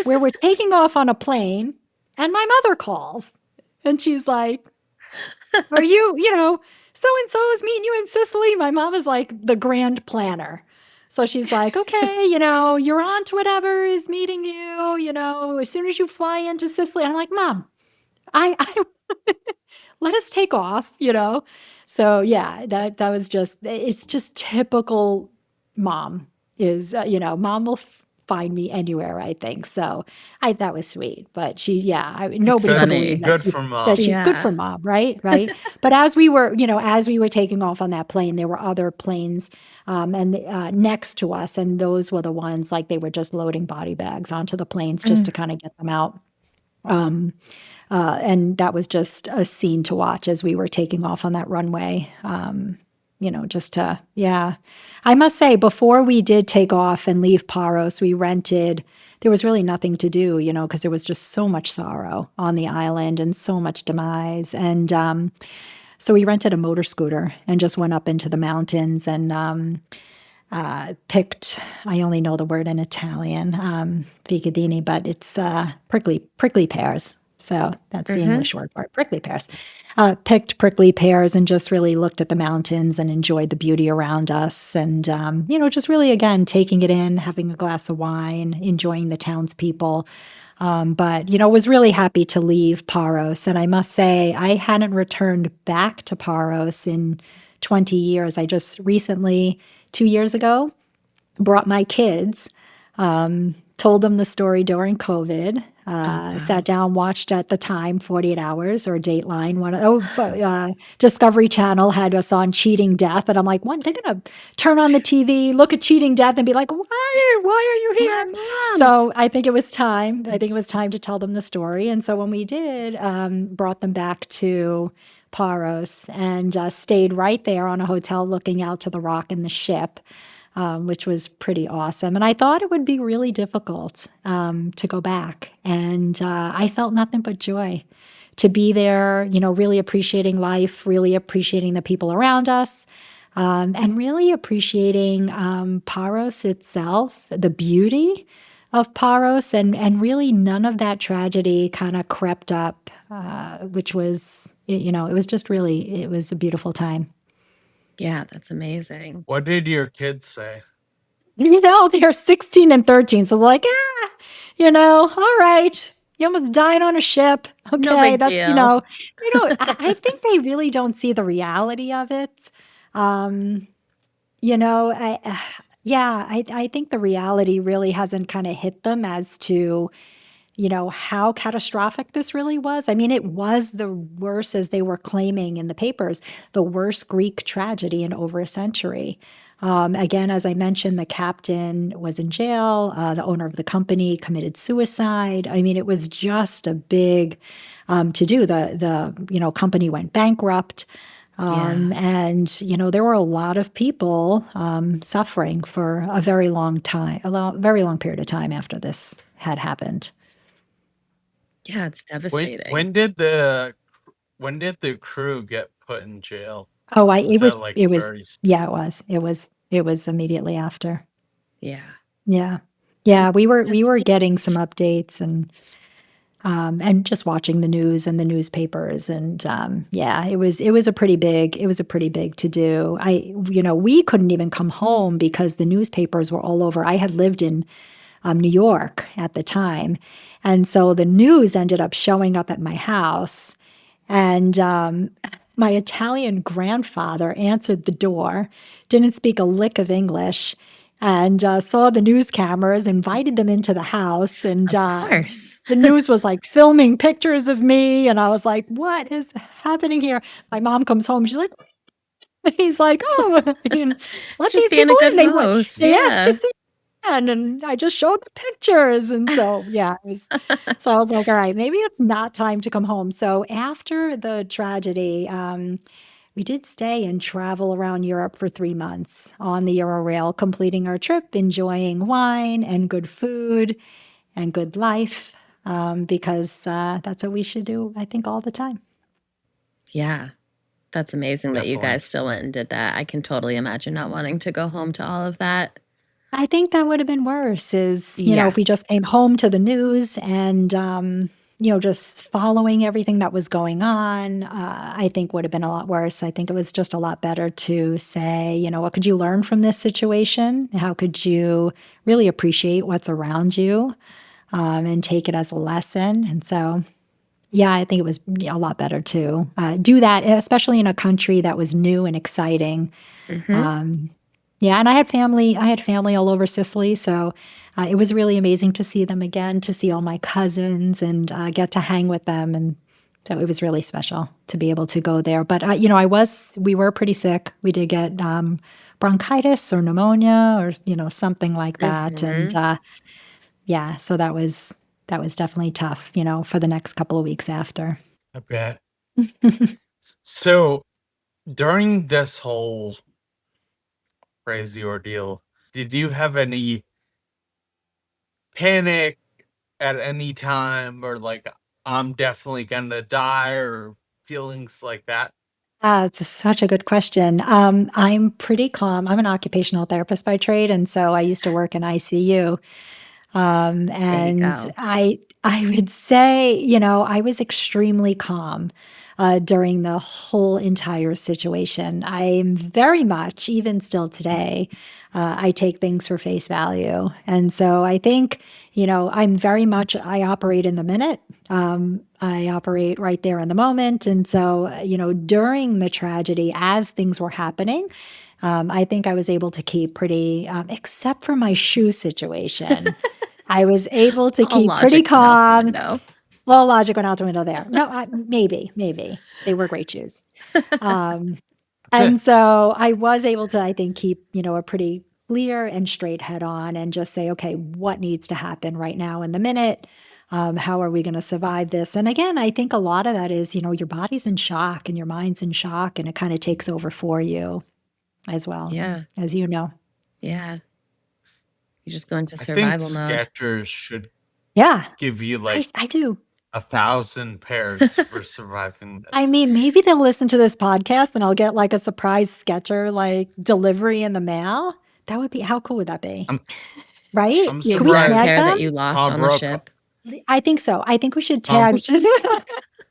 where we're taking off on a plane, and my mother calls. And she's like, "Are so and so is meeting you in Sicily?" My mom is like the grand planner. So she's like, "Okay, you're on to whatever is meeting you, as soon as you fly into Sicily." I'm like, "Mom, I let us take off." So yeah, that was it's just typical mom is, mom will find me anywhere, I think. So that was sweet, but It's nobody could believe funny. that Good for that mom. she good for Yeah. mom, right? Right. But as we were taking off on that plane, there were other planes and next to us, and those were the ones like they were just loading body bags onto the planes just to kind of get them out. Um, and that was just a scene to watch as we were taking off on that runway. Yeah. I must say, before we did take off and leave Paros, there was really nothing to do, because there was just so much sorrow on the island and so much demise. And so we rented a motor scooter and just went up into the mountains and picked, I only know the word in Italian, picadini, but it's prickly pears. So that's the Mm-hmm. English word for it, prickly pears. Picked prickly pears and just really looked at the mountains and enjoyed the beauty around us. And, just really, again, taking it in, having a glass of wine, enjoying the townspeople. But, was really happy to leave Paros. And I must say, I hadn't returned back to Paros in 20 years. I just recently, 2 years ago, brought my kids, told them the story during COVID, Oh, wow. sat down, watched at the time 48 Hours or Dateline. Discovery Channel had us on Cheating Death. And I'm like, what? They're going to turn on the TV, look at Cheating Death and be like, why are you here? Mom. So I think it was time. I think it was time to tell them the story. And so when we did, brought them back to Paros and stayed right there on a hotel looking out to the rock and the ship. which was pretty awesome. And I thought it would be really difficult to go back. And I felt nothing but joy to be there, really appreciating life, really appreciating the people around us, and really appreciating Paros itself, the beauty of Paros, and really none of that tragedy kind of crept up, which was, it was just really, it was a beautiful time. Yeah, that's amazing. What did your kids say? They're 16 and 13, so they're like, all right, you almost died on a ship. No Okay, big that's, deal. I think they really don't see the reality of it. Um, I think the reality really hasn't kind of hit them as to, how catastrophic this really was. I mean, it was the worst, as they were claiming in the papers, the worst Greek tragedy in over a century. Again, as I mentioned, the captain was in jail. The owner of the company committed suicide. I mean, it was just a big to do. The company went bankrupt. And there were a lot of people suffering for a very long time, very long period of time after this had happened. Yeah, it's When devastating. when did the when did the crew get put in jail? Oh, Was that like very yeah, it was immediately after. Yeah. Yeah. It's Yeah, we were just getting some updates and just watching the news and the newspapers, and yeah, it was a pretty big to do. We couldn't even come home because the newspapers were all over. I had lived in New York at the time, and so the news ended up showing up at my house, and my Italian grandfather answered the door, didn't speak a lick of English, and saw the news cameras, invited them into the house, and Of course. the news was like filming pictures of me. And I was like, what is happening here? My mom comes home. She's like, he's like, oh, let Just these being a people good in. host, They asked to yeah. see, and I just showed the pictures. And so, yeah, so I was like, all right, maybe it's not time to come home. So after the tragedy, we did stay and travel around Europe for 3 months on the Eurorail, completing our trip, enjoying wine and good food and good life, because that's what we should do, I think, all the time. Yeah. That's amazing that you definitely? guys still went and did that. I can totally imagine not wanting to go home to all of that. I think that would have been worse is, Yeah. if we just came home to the news and, just following everything that was going on, I think would have been a lot worse. I think it was just a lot better to say, what could you learn from this situation? How could you really appreciate what's around you, and take it as a lesson? And so, yeah, I think it was a lot better to do that, especially in a country that was new and exciting. Mhm. Um, yeah, and I had family. I had family all over Sicily, so it was really amazing to see them again, to see all my cousins and get to hang with them, and so it was really special to be able to go there. But we were pretty sick. We did get bronchitis or pneumonia or something like that, and Mhm. yeah, so that was definitely tough, for the next couple of weeks after. I bet. So during this whole crazy ordeal, did you have any panic at any time or like I'm definitely gonna die or feelings like that? It's such a good question. I'm pretty calm. I'm an occupational therapist by trade, and so I used to work in ICU. There you And go. I would say, I was extremely calm during the whole entire situation. I'm very much, even still today, I take things for face value. And so I think, I operate in the minute. I operate right there in the moment. And so, during the tragedy, as things were happening, I think I was able to keep pretty, except for my shoe situation. I was able to All keep pretty logic went out the calm. window. Well, logic went out the window there. No, maybe. They were great shoes. Um, and so I was able to, I think, keep, a pretty clear and straight head on and just say, okay, what needs to happen right now in the minute? How are we going to survive this? And again, I think a lot of that is, your body's in shock and your mind's in shock, and it kind of takes over for you as well, Yeah. as you know. Yeah. You just go into I think survival mode. Skechers should Yeah, give you like I do. 1,000 pairs for surviving I this. mean, maybe they'll listen to this podcast and I'll get like a surprise Sketcher like delivery in the mail. That would be, how cool would that be? I'm Right? I'm The Can we exact tag surprised pair that them? you lost Tom on the Brook ship. I think so. I think we should Tom tag.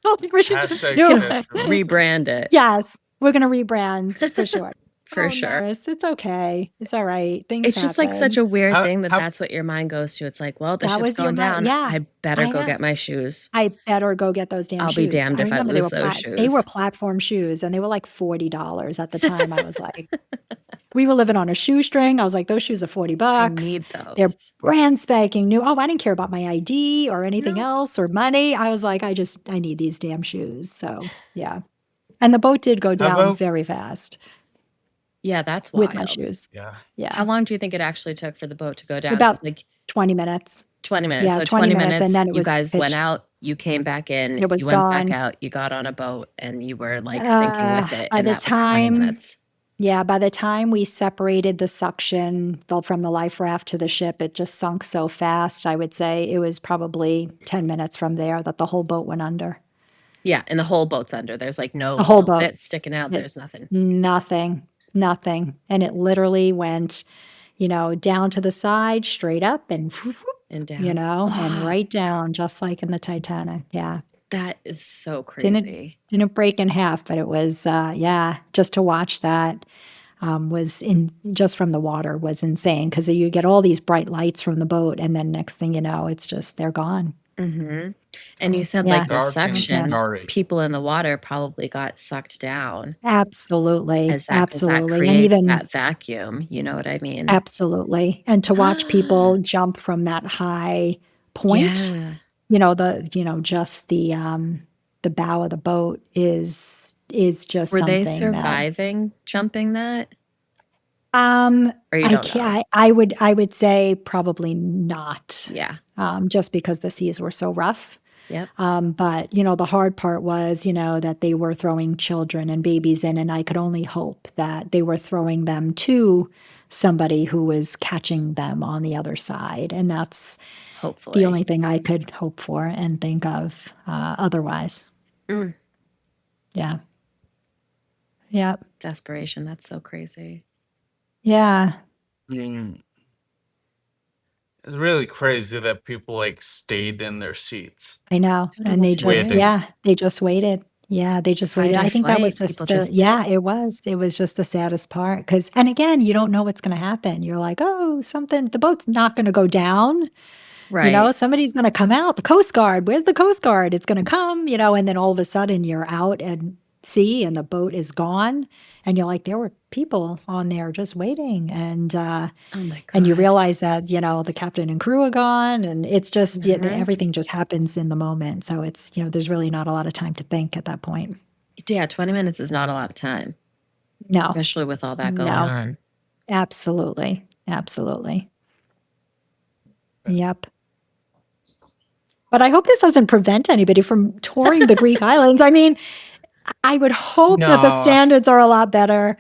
I think we should hashtag do Can it. Skechers. rebrand it Yes, we're gonna rebrand for sure. for Oh, sure. Norris, it's okay. It's all right. Things It's just like such happen. a weird How thing that how that's what your mind goes to. It's like, well, the That ship's was your going mind. down. Yeah, I better I go know. get my shoes. I better go get those damn I'll be shoes. damned I if I remember lose those they were shoes. platform shoes and they were like $40 at the time. I was like, we were living on a shoestring. I was like, those shoes are $40. I need They're those. brand spanking new. Oh, I didn't care about my ID or anything No. else or money. I was like, I need these damn shoes. So yeah. And the boat did go down about very fast Yeah, that's with my wild. shoes. yeah. Yeah. How long do you think it actually took for the boat to go down? About Just like 20 minutes. 20 minutes. Yeah, So 20 20 minutes, and minutes, then it you was guys went pitch. out, you came back in, It was you went back gone. out, you got on a boat, and you were like sinking with it. By And the that was 20 time minutes. by the time we separated the suction from the life raft to the ship, it just sunk so fast. I would say it was probably 10 minutes from there that the whole boat went under. Yeah, and the whole boat's under. There's like The no whole boat. bit sticking out. It, There's nothing. nothing. And it literally went, down to the side, straight up and, And down. and Oh, right down, just like in the Titanic. Yeah. that is so Didn't crazy. didn't break in half, but it was, just to watch that was just from the water was insane because you get all these bright lights from the boat, and then next thing you know, it's just they're gone. Mm-hmm. And you said Yeah. like the Dark and suction, starry. people in the water probably got sucked down Absolutely, as that because that absolutely, and creates even that vacuum. You know what I mean? absolutely, and to watch people jump from that high point, Yeah. just the bow of the boat is just Were they something that surviving jumping that? Or you I don't know? can't. I would say probably not. Yeah. Just because the seas were so rough. Yep. But the hard part was, that they were throwing children and babies in, and I could only hope that they were throwing them to somebody who was catching them on the other side, and that's the Hopefully. only thing I could hope for and think of otherwise. Mm. Yeah. Yeah. Desperation. That's so crazy. Yeah. Mm. Mm-hmm. It's really crazy that people like stayed in their seats. I know. Don't know And they what's just, waiting. they just waited. Yeah, they just Fight waited. or I think that was flight. People just yeah, it was. It was just the saddest part. And again, you don't know what's going to happen. You're like, oh, the boat's not going to go down. right. Somebody's going to come out. The Coast Guard, where's the Coast Guard? It's going to come, and then all of a sudden you're out at sea and the boat is gone. And you're like, there were people on there just waiting. And, Oh my God. and you realize that, the captain and crew are gone, and it's just Mhm. everything just happens in the moment. So it's, there's really not a lot of time to think at that point. Yeah, 20 minutes is not a lot of time, No, especially with all that going no, on. absolutely. Absolutely. Yep. But I hope this doesn't prevent anybody from touring the Greek islands. I mean, I would hope that the No. standards are a lot better.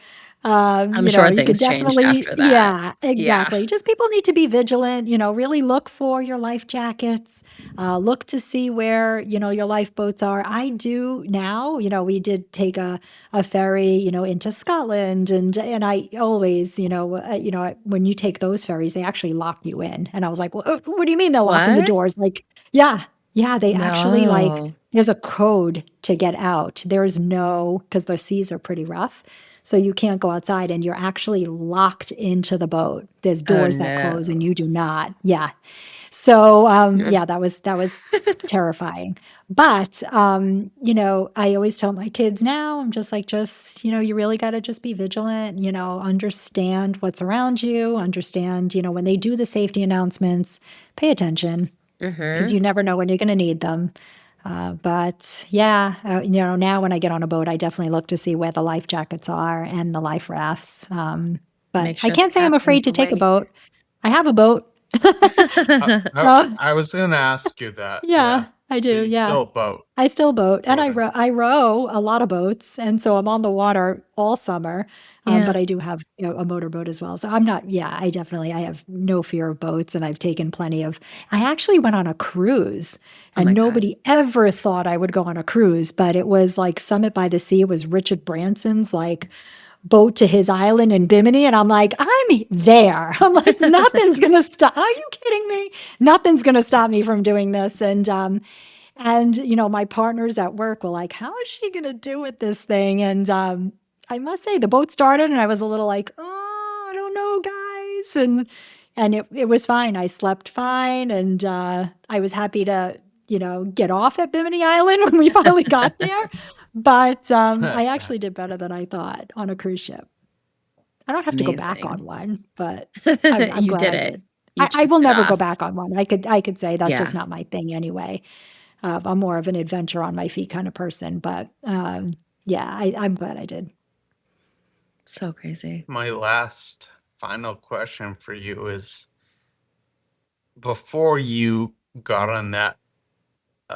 I'm sure you could things changed definitely, after that. yeah, exactly. Just people need to be vigilant, really look for your life jackets, look to see where, your lifeboats are. I do now, we did take a ferry, into Scotland, and I always, when you take those ferries, they actually lock you in. And I was like, well, what do you mean they're locking the What? doors? Like, yeah, they actually No. there's a code to get out. There's because the seas are pretty rough. So you can't go outside and you're actually locked into the boat. There's doors that close and no. you do not. Yeah. So Mm. yeah, that was terrifying. But I always tell my kids now, I'm just like, you really got to just be vigilant, understand what's around you, understand, when they do the safety announcements, pay attention because Mhm. you never know when you're going to need them. But yeah, now when I get on a boat, I definitely look to see where the life jackets are and the life rafts. Make But I sure the can't say I'm afraid captain's to take a awake. boat. I have a boat. I So, I was gonna ask you that. yeah, Yeah. I So do, you yeah. still boat. I still boat, and Okay. I row a lot of boats, and so I'm on the water all summer, but Yeah. I do have, a motorboat as well. So I'm not yeah, I have no fear of boats, and I've taken plenty of I actually went on a cruise, Oh and my God. nobody ever thought I would go on a cruise, but it was like Summit by the Sea. It was Richard Branson's, like, boat to his island in Bimini, and I'm like, "I'm there." I'm like, "Nothing's gonna stop are you kidding me? Nothing's gonna stop me from doing this," and, my partners at work were like, "How is she gonna do with this thing?" And, I must say the boat started and I was a little like, "Oh, I don't know, guys." And it was fine. I slept fine and, I was happy to, get off at Bimini Island when we finally got there. But, I actually did better than I thought on a cruise ship. I don't have to go back on Amazing. one, but I'm You glad did I it. did. You I checked will it never go off. back on one. I could say that's just Yeah. not my thing anyway. I'm more of an adventure on my feet kind of person, but, yeah, I'm glad I did. So crazy. My last final question for you is, before you got on that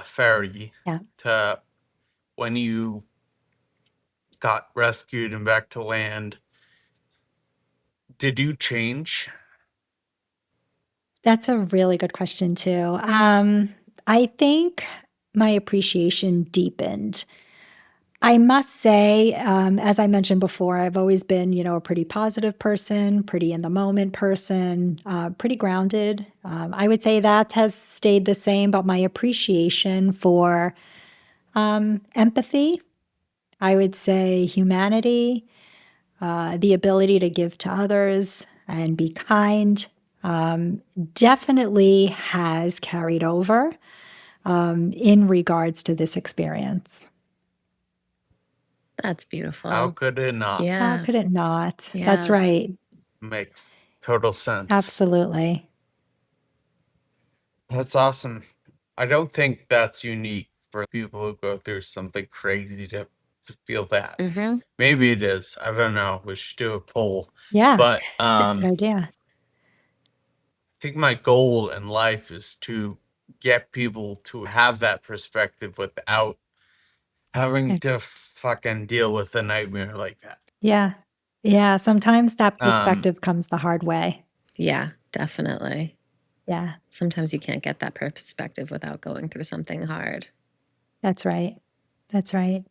ferry Yeah. to when you got rescued and back to land, did you change? That's a really good question too. I think my appreciation deepened. I must say, as I mentioned before, I've always been, a pretty positive person, pretty in the moment person, pretty grounded. I would say that has stayed the same, but my appreciation for empathy, I would say humanity, the ability to give to others and be kind, um, definitely has carried over in regards to this experience. That's How beautiful. could it not? How Yeah. could it not? That's Yeah. right. Makes total sense. Absolutely. That's awesome. I don't think that's unique for people who go through something crazy to feel that. Mhm. Maybe it is. I don't know. We should do a poll. Yeah, But good idea. I think my goal in life is to get people to have that perspective without having Yeah. to fucking deal with a nightmare like that. Yeah. Yeah, sometimes that Um, perspective comes the hard way. Yeah, definitely. Yeah, Sometimes you can't get that perspective without going through something hard. that's right. That's right.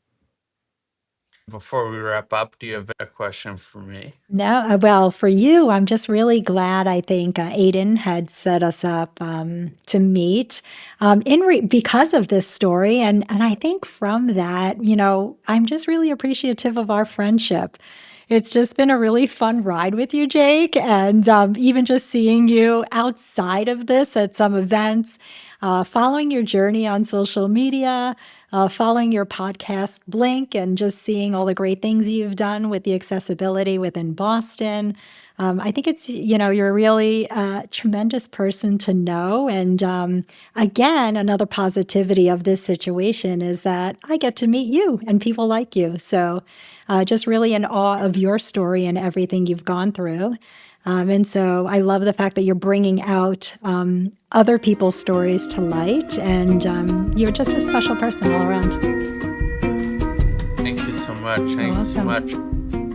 before we wrap up, do you have a question for me? No, well, for you, I'm just really glad I think, Aiden had set us up, to meet, because of this story, and I think from that, I'm just really appreciative of our friendship. It's just been a really fun ride with you, Jake, and, even just seeing you outside of this at some events, following your journey on social media, following your podcast Blink and just seeing all the great things you've done with the accessibility within Boston. I think you're a really tremendous person to know. And again, another positivity of this situation is that I get to meet you and people like you. So just really in awe of your story and everything you've gone through. And so I love the fact that you're bringing out other people's stories to light, and you're just a special person all around. Thank you so much. You're Thank you so welcome. much.